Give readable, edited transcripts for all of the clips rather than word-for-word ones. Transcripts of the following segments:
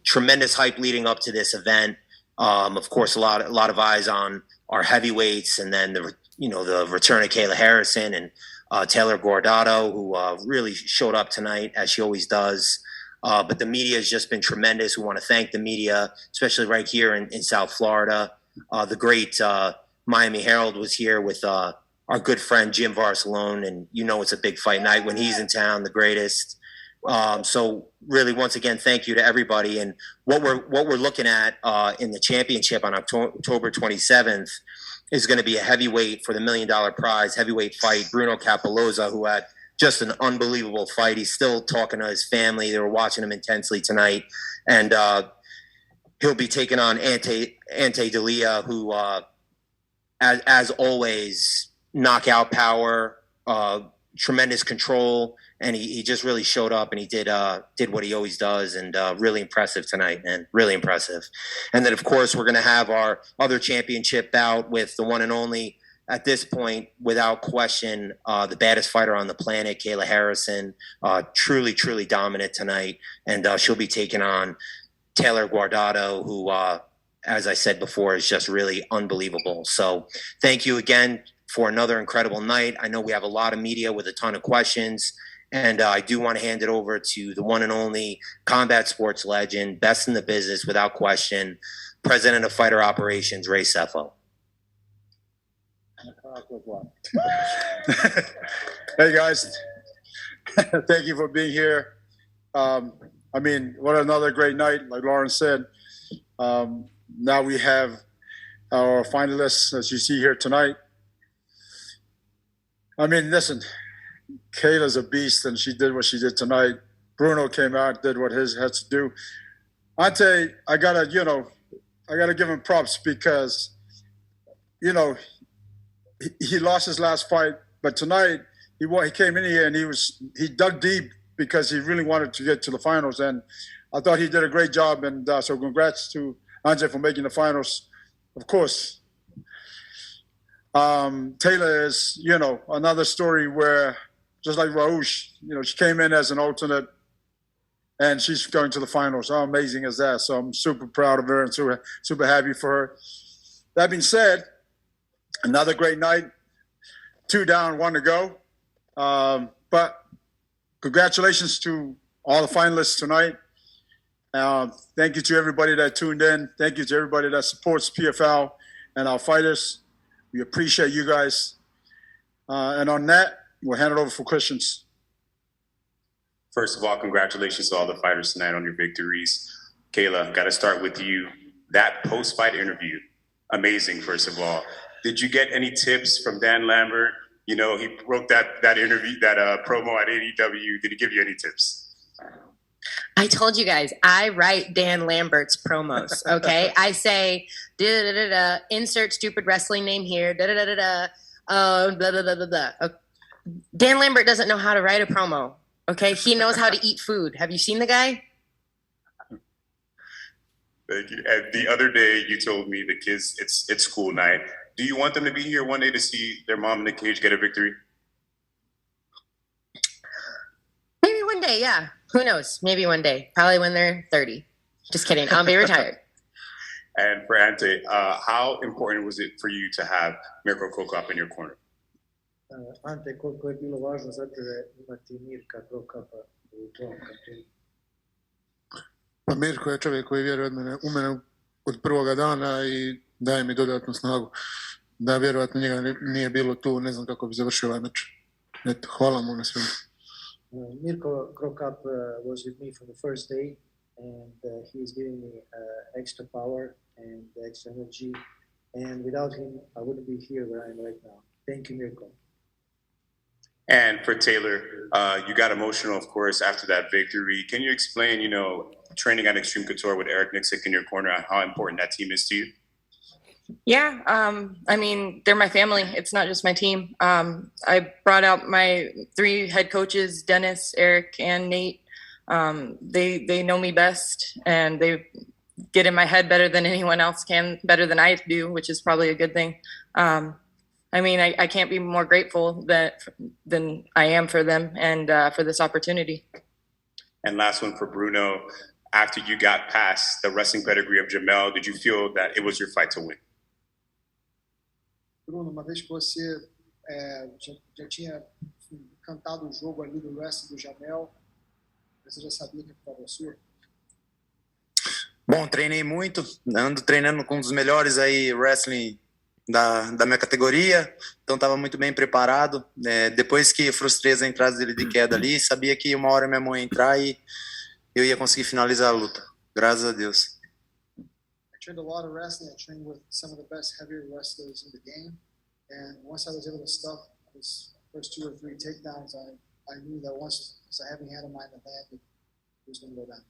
tremendous hype leading up to this event. Of course, a lot of eyes on our heavyweights, and then the return of Kayla Harrison and Taylor Guardado, who really showed up tonight as she always does. But the media has just been tremendous. We want to thank the media, especially right here in South Florida. The great Miami Herald was here with our good friend Jim Varsalone, and it's a big fight night when he's in town, the greatest. So really, once again, thank you to everybody. And what we're looking at in the championship on October 27th is going to be a heavyweight for the $1 million prize, heavyweight fight. Bruno Cappeloza, who had just an unbelievable fight. He's still talking to his family. They were watching him intensely tonight. And he'll be taking on Ante Delija, who, as always, knockout power, tremendous control. And he just really showed up, and he did what he always does, and really impressive tonight, man. Really impressive. And then, of course, we're going to have our other championship bout with the one and only, at this point, without question, the baddest fighter on the planet, Kayla Harrison. Truly, truly dominant tonight. And she'll be taking on Taylor Guardado, who, as I said before, is just really unbelievable. So thank you again for another incredible night. I know we have a lot of media with a ton of questions. And I do want to hand it over to the one and only combat sports legend, best in the business without question, president of fighter operations, Ray Sefo. Hey guys, thank you for being here. What another great night, like Lauren said. Now we have our finalists, as you see here tonight. Listen, Kayla's a beast, and she did what she did tonight. Bruno came out, did what his had to do. Ante, I gotta give him props because, he lost his last fight, but tonight he came in here and he dug deep because he really wanted to get to the finals, and I thought he did a great job. And so congrats to Ante for making the finals. Of course, Taylor is, another story where, just like Raush, she came in as an alternate, and she's going to the finals. How amazing is that? So I'm super proud of her and super, super happy for her. That being said, another great night. 2 down, 1 to go. But congratulations to all the finalists tonight. Thank you to everybody that tuned in. Thank you to everybody that supports PFL and our fighters. We appreciate you guys. And on that, we'll hand it over for questions. First of all, congratulations to all the fighters tonight on your victories. Kayla, got to start with you. That post-fight interview, amazing, first of all. Did you get any tips from Dan Lambert? He wrote that interview, that promo at AEW. Did he give you any tips? I told you guys, I write Dan Lambert's promos, okay? I say, da-da-da-da-da, insert stupid wrestling name here, da-da-da-da-da, da-da-da-da-da. Dan Lambert doesn't know how to write a promo, okay? He knows how to eat food. Have you seen the guy? Thank you. And the other day, you told me the kids, it's school night. Do you want them to be here one day to see their mom in the cage get a victory? Maybe one day, yeah. Who knows? Maybe one day. Probably when they're 30. Just kidding. I'll be retired. And for Ante, how important was it for you to have Mirko Cro Cop in your corner? Ante, koliko je bilo važno za tebe imati Mirka Cro Copa u tvom kantinu? Pa Mirko je čovjek koji vjeruje u mene od prvoga dana i daje mi dodatnu snagu. Da vjerovatno njega nije bilo tu, ne znam kako bi završio ovaj meč. Eto, hvala mu na svemu. Mirko Cro Cop was with me from the first day, and he's giving me extra power and extra energy. And without him, I wouldn't be here where I am right now. Thank you, Mirko. And for Taylor, you got emotional, of course, after that victory. Can you explain, training at Extreme Couture with Eric Nixick in your corner, how important that team is to you? Yeah, they're my family. It's not just my team. I brought out my 3 head coaches, Dennis, Eric, and Nate. They know me best, and they get in my head better than anyone else can, better than I do, which is probably a good thing. I can't be more grateful than I am for them and for this opportunity. And last one for Bruno. after you got past the wrestling pedigree of Jamel, did you feel that it was your fight to win? Bruno, uma vez que você já tinha cantado o jogo ali do wrestling do Jamel, você já sabia que a vitória era sua? Bom, treinei muito, ando treinando com um dos melhores aí wrestling da minha categoria, então estava muito bem preparado. Depois que frustrei as entradas dele de queda ali, sabia que uma hora minha mão ia entrar e eu ia conseguir finalizar a luta, graças a Deus. I trained a lot of wrestling. I trained with some of the best heavier wrestlers in the game, and once I was able to stuff those first 2 or 3 takedowns, I knew that once a heavy hand of mine that landed, it was going to go down.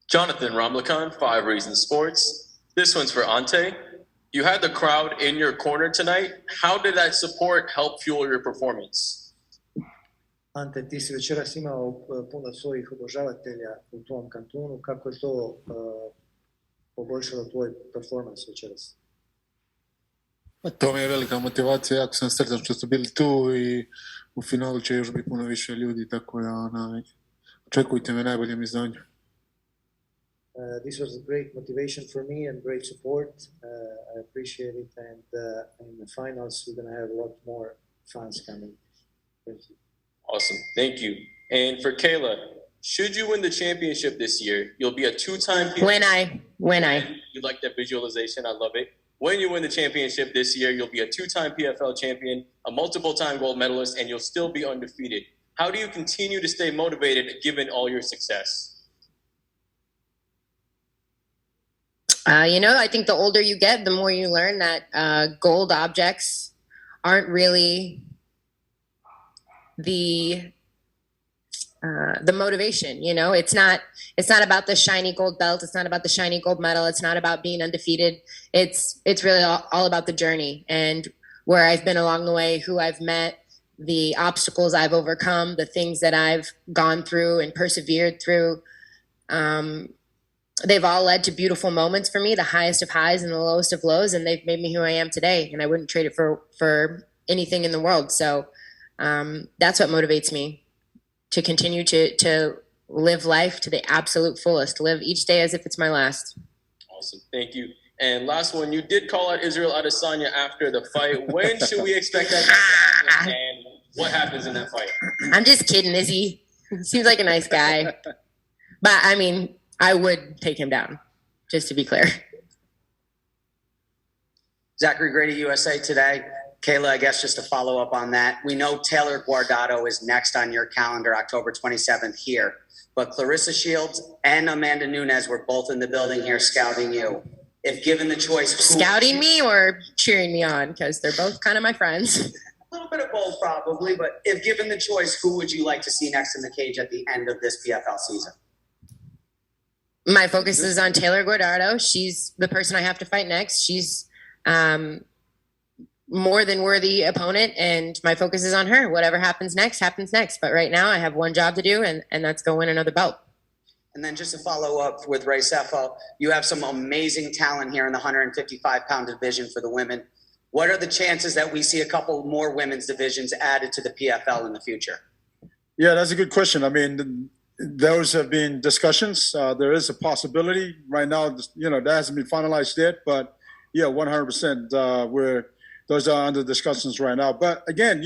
Jonathan Romlicon, 5 Reasons Sports. This one's for Ante. You had the crowd in your corner tonight. How did that support help fuel your performance? Ante, ti si večeras imao puno svojih obožavatelja u tvom kantunu. Kako je to poboljšalo tvoj performance večeras? To mi je velika motivacija, jako sam sretan što su bili tu i u finalu će još biti puno više ljudi, tako da očekujte me najboljem izdanju. This was a great motivation for me and great support. I appreciate it, and in the finals we're going to have a lot more fans coming. Thank you. Awesome. Thank you. And for Kayla, should you win the championship this year, you'll be a 2-time PFL. When I. You like that visualization. I love it. When you win the championship this year, you'll be a 2-time PFL champion, a multiple-time gold medalist, and you'll still be undefeated. How do you continue to stay motivated given all your success? I think the older you get, the more you learn that gold objects aren't really the motivation. It's not about the shiny gold belt. It's not about the shiny gold medal. It's not about being undefeated. It's really all about the journey and where I've been along the way, who I've met, the obstacles I've overcome, the things that I've gone through and persevered through. They've all led to beautiful moments for me, the highest of highs and the lowest of lows, and they've made me who I am today. And I wouldn't trade it for anything in the world. So that's what motivates me to continue to live life to the absolute fullest, live each day as if it's my last. Awesome. Thank you. And last one, you did call out Israel Adesanya after the fight. When should we expect that to happen? And what happens in that fight? I'm just kidding, Izzy. Seems like a nice guy. But, I would take him down, just to be clear. Zachary Grady, USA Today. Kayla, I guess just to follow up on that, we know Taylor Guardado is next on your calendar, October 27th here. But Clarissa Shields and Amanda Nunes were both in the building here scouting you. If given the choice... Scouting me or cheering me on? Because they're both kind of my friends. A little bit of both, probably. But if given the choice, who would you like to see next in the cage at the end of this PFL season? My focus is on Taylor Guardado. She's the person I have to fight next. She's more than worthy opponent, and my focus is on her. Whatever happens next, happens next. But right now I have one job to do, and that's go win another belt. And then just to follow up with Ray Sefo, you have some amazing talent here in the 155-pound division for the women. What are the chances that we see a couple more women's divisions added to the PFL in the future? Yeah, that's a good question. Those have been discussions. There is a possibility right now. That hasn't been finalized yet, but yeah, 100%. Those are under discussions right now. But again,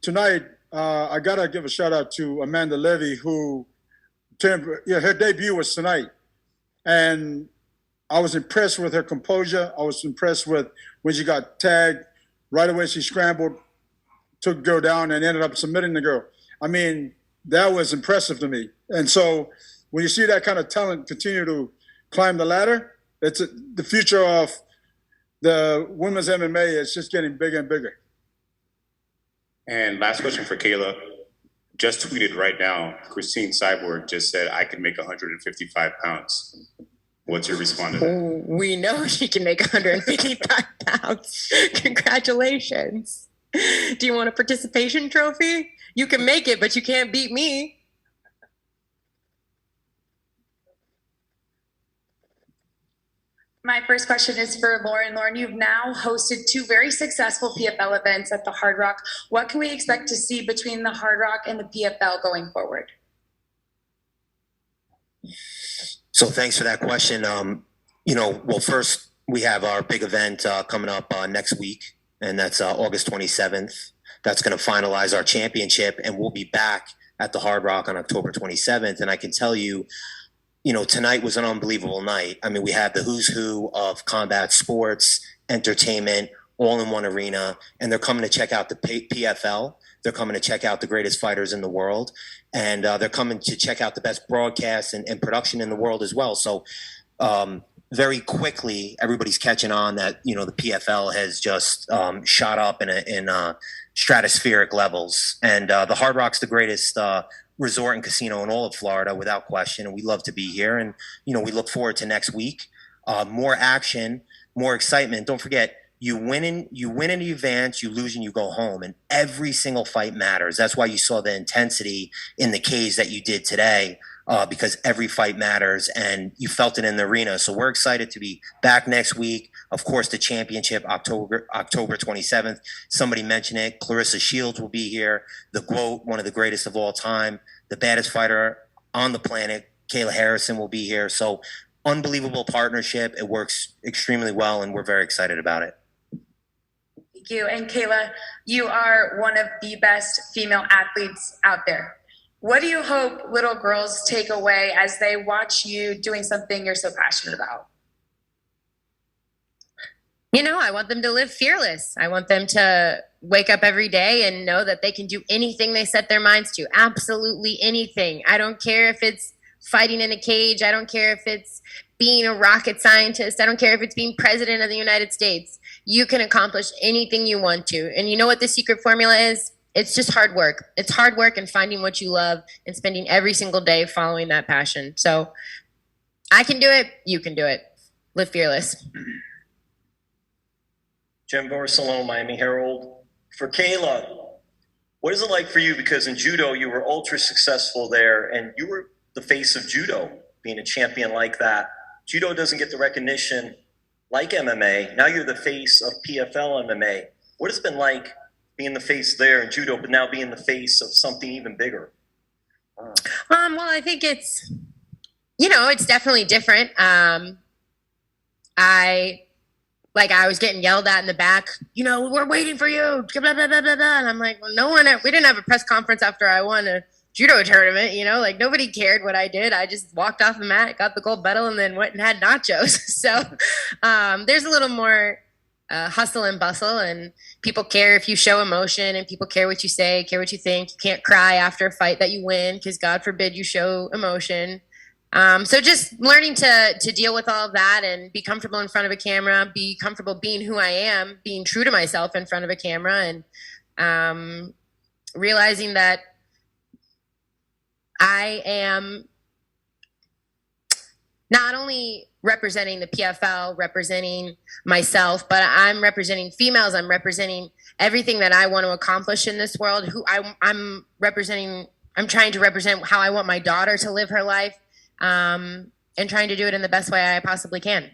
tonight I gotta give a shout out to Amanda Levy, who her debut was tonight, and I was impressed with her composure. I was impressed with when she got tagged. Right away, she scrambled, took the girl down, and ended up submitting the girl. That was impressive to me. And so when you see that kind of talent continue to climb the ladder, it's the future of the women's MMA is just getting bigger and bigger. And last question for Kayla. Just tweeted right now, Christine Cyborg just said, I can make 155 pounds. What's your response to that? We know she can make 155 pounds. Congratulations. Do you want a participation trophy? You can make it, but you can't beat me. My first question is for Lauren. Lauren, you've now hosted 2 very successful PFL events at the Hard Rock. What can we expect to see between the Hard Rock and the PFL going forward? So thanks for that question. Well, first we have our big event coming up next week, and that's August 27th. That's going to finalize our championship, and we'll be back at the Hard Rock on October 27th. And I can tell you, tonight was an unbelievable night. I mean, we had the who's who of combat sports, entertainment, all in one arena, and they're coming to check out the PFL. They're coming to check out the greatest fighters in the world, and they're coming to check out the best broadcast and production in the world as well. So very quickly, everybody's catching on that, the PFL has just shot up in stratospheric levels. And the Hard Rock's the greatest resort and casino in all of Florida, without question. And we love to be here. And, we look forward to next week. More action, more excitement. Don't forget, you win and you advance, you lose and you go home. And every single fight matters. That's why you saw the intensity in the cage that you did today, because every fight matters and you felt it in the arena. So we're excited to be back next week. Of course, the championship, October 27th. Somebody mentioned it. Claressa Shields will be here. The GOAT, one of the greatest of all time. The baddest fighter on the planet, Kayla Harrison, will be here. So unbelievable partnership. It works extremely well, and we're very excited about it. Thank you. And Kayla, you are one of the best female athletes out there. What do you hope little girls take away as they watch you doing something you're so passionate about? I want them to live fearless. I want them to wake up every day and know that they can do anything they set their minds to. Absolutely anything. I don't care if it's fighting in a cage. I don't care if it's being a rocket scientist. I don't care if it's being president of the United States. You can accomplish anything you want to. And you know what the secret formula is? It's just hard work. It's hard work and finding what you love and spending every single day following that passion. So I can do it. You can do it. Live fearless. Jim Barcelona, Miami Herald. For Kayla, what is it like for you? Because in judo, you were ultra successful there, and you were the face of judo, being a champion like that. Judo doesn't get the recognition like MMA. Now you're the face of PFL MMA. What has it been like being the face there in judo, but now being the face of something even bigger? Well, I think it's definitely different. I was getting yelled at in the back, we're waiting for you, blah, blah, blah, blah, blah. And I'm like, well, we didn't have a press conference after I won a judo tournament, nobody cared what I did. I just walked off the mat, got the gold medal, and then went and had nachos. So there's a little more hustle and bustle, and people care if you show emotion, and people care what you say, care what you think. You can't cry after a fight that you win because God forbid you show emotion. So just learning to deal with all of that and be comfortable in front of a camera, be comfortable being who I am, being true to myself in front of a camera, and realizing that I am not only representing the PFL, representing myself, but I'm representing females. I'm representing everything that I want to accomplish in this world. I'm trying to represent how I want my daughter to live her life. And trying to do it in the best way I possibly can.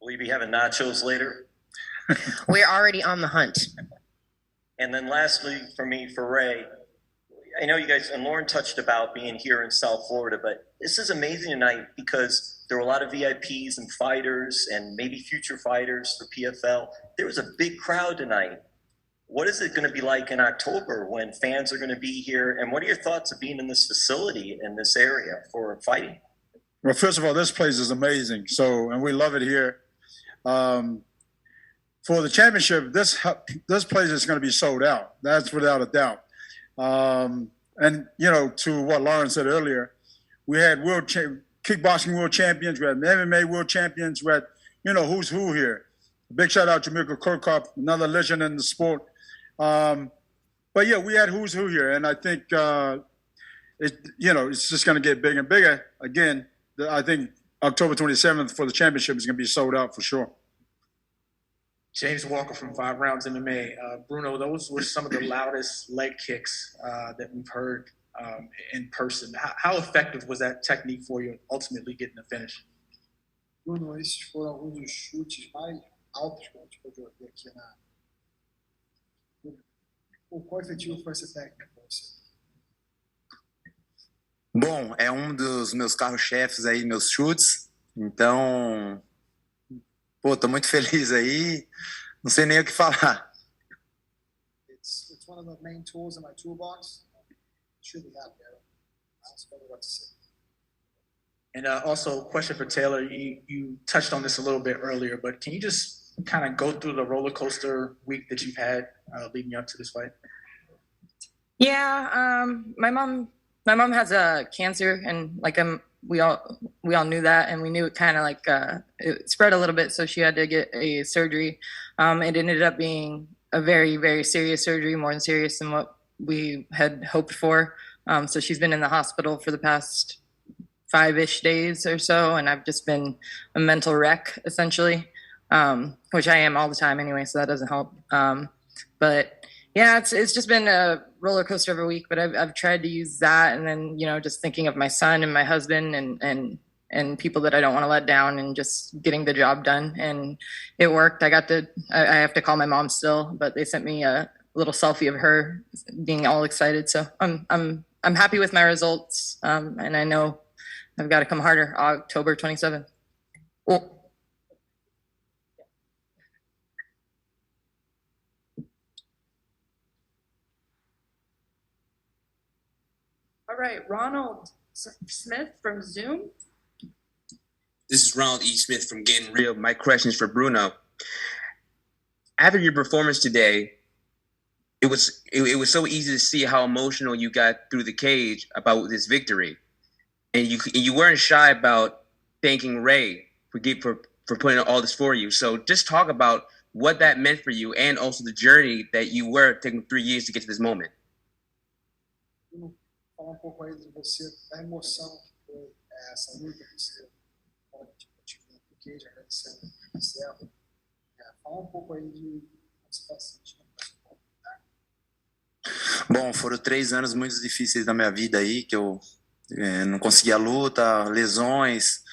Will you be having nachos later? We're already on the hunt. And then lastly, for Ray, I know you guys, and Lauren touched about being here in South Florida, but this is amazing tonight because there were a lot of VIPs and fighters and maybe future fighters for PFL. There was a big crowd tonight. What is it going to be like in October when fans are going to be here? And what are your thoughts of being in this facility in this area for fighting? Well, first of all, this place is amazing. And we love it here. For the championship, this place is going to be sold out. That's without a doubt. And to what Lauren said earlier, we had kickboxing world champions, we had MMA world champions, we had, who's who here. Big shout out to Mirko Kirkhoff, another legend in the sport. But yeah, we had who's who here, and I think it's just going to get bigger and bigger. Again, I think October 27th for the championship is going to be sold out for sure. James Walker from 5 Rounds MMA. Bruno, those were some of the loudest leg kicks that we've heard in person. How effective was that technique for you ultimately getting the finish? Bruno, esses foram alguns dos chutes mais altos que a gente pôde ouvir aqui na. O quão efetivo foi essa técnica para você? Bom, é dos meus carros-chefes aí, meus chutes. Então, pô, tô muito feliz aí. Não sei nem o que falar. It's one of the main tools in my toolbox. Truly happy. I don't know what to say. And also, question for Taylor. You touched on this a little bit earlier, but can you just kind of go through the roller coaster week that you've had leading up to this fight? Yeah, my mom has a cancer, and like we all knew that, and we knew it kind of like it spread a little bit, so she had to get a surgery. It ended up being a very, very serious surgery, more serious than what we had hoped for. So she's been in the hospital for the past 5-ish days or so, and I've just been a mental wreck essentially, which I am all the time anyway, so that doesn't help. But yeah, it's just been a roller coaster of a week, but I've tried to use that, and then just thinking of my son and my husband and people that I don't want to let down, and just getting the job done. And it worked. I have to call my mom still, but they sent me a little selfie of her being all excited. So I'm happy with my results, and I know I've got to come harder October 27th. Well, all right, Ronald Smith from Zoom. This is Ronald E. Smith from Getting Real. My question is for Bruno. After your performance today, it was so easy to see how emotional you got through the cage about this victory, and you weren't shy about thanking Ray for putting all this for you. So just talk about what that meant for you, and also the journey that you were taking 3 years to get to this moment. Falar pouco aí de você, da emoção que foi essa luta que você tive no cage, agradecendo o céu. Fala pouco aí de como você está se sentindo. Bom, foram 3 anos muito difíceis da minha vida aí, que eu não conseguia luta, lesões.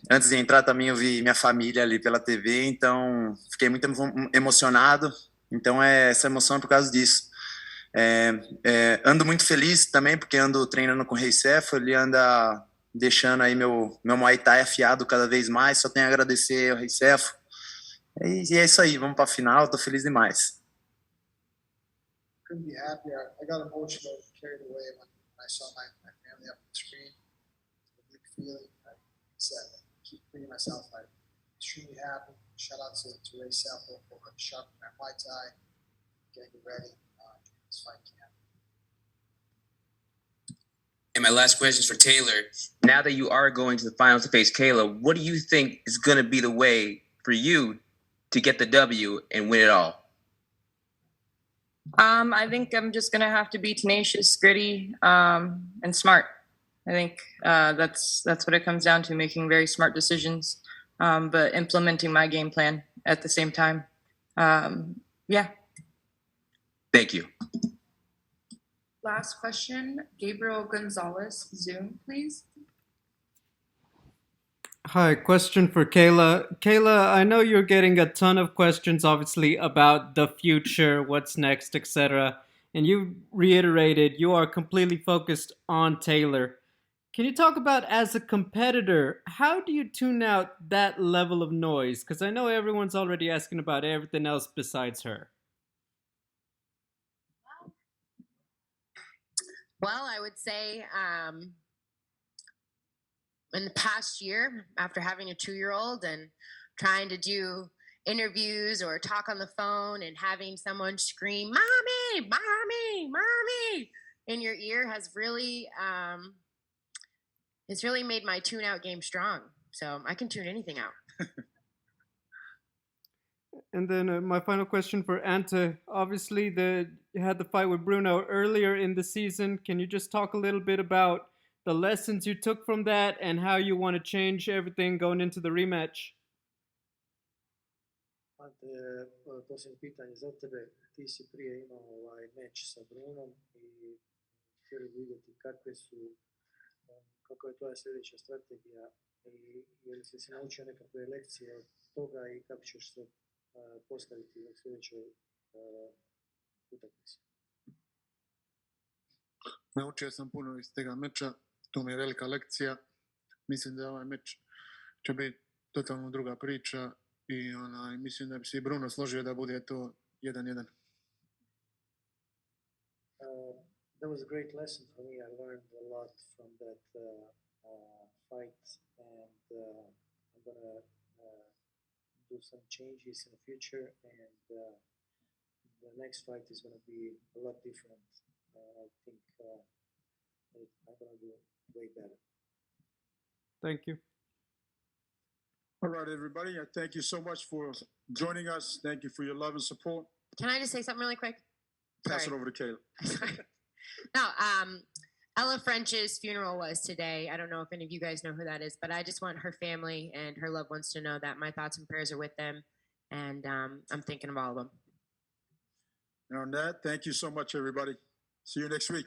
Antes de entrar também eu vi minha família ali pela TV, então fiquei muito emocionado. Então essa emoção é por causa disso. Ando muito feliz também, porque ando treinando com o Rei Cefo, ele anda deixando aí meu Muay Thai afiado cada vez mais, só tenho a agradecer ao Rei Cefo. E é isso aí, vamos para a final, tô feliz demais. Couldn't be happier. I got emotional, carried away when I saw my family up on the screen. A big feeling. I said, keep bringing myself. I'm extremely happy. Shout out to Ray Cefo for sharpening my Muay Thai, getting ready. And my last question is for Taylor. Now that you are going to the finals to face Kayla, what do you think is going to be the way for you to get the W and win it all? I think I'm just gonna have to be tenacious, gritty, and smart. I think that's what it comes down to: making very smart decisions, but implementing my game plan at the same time. Yeah. Thank you. Last question, Gabriel Gonzalez, Zoom, please. Hi, question for Kayla. Kayla, I know you're getting a ton of questions, obviously, about the future, what's next, etc. And you reiterated you are completely focused on Taylor. Can you talk about, as a competitor, how do you tune out that level of noise? Because I know everyone's already asking about everything else besides her. Well, I would say in the past year, after having a 2-year-old and trying to do interviews or talk on the phone and having someone scream, "Mommy, mommy, mommy," in your ear has really, it's really made my tune-out game strong. So I can tune anything out. And then my final question for Ante. Obviously, you had the fight with Bruno earlier in the season. Can you just talk a little bit about the lessons you took from that and how you want to change everything going into the rematch? Ante, posljednje pitanje za tebe. Ti si prije imao meč sa Brunom i htjeli vidjeti kako je tvoja sljedeća strategija i je li si se naučio nekakve lekcije od toga i kako ćeš se postaviti u sljedećoj utakmici? Naučio sam puno iz tega meča, to mi je velika lekcija. Mislim da ovaj meč će biti totalno druga priča i mislim da bi se i Bruno složio da bude to 1-1. That was a great lesson for me. I learned a lot from that fight, and I'm gonna do some changes in the future, and the next fight is gonna be a lot different. I think I'm gonna do way better. Thank you. All right, everybody. I thank you so much for joining us. Thank you for your love and support. Can I just say something really quick? Pass Sorry. it over to Kayla. No, Ella French's funeral was today. I don't know if any of you guys know who that is, but I just want her family and her loved ones to know that my thoughts and prayers are with them, and I'm thinking of all of them. And on that, thank you so much, everybody. See you next week.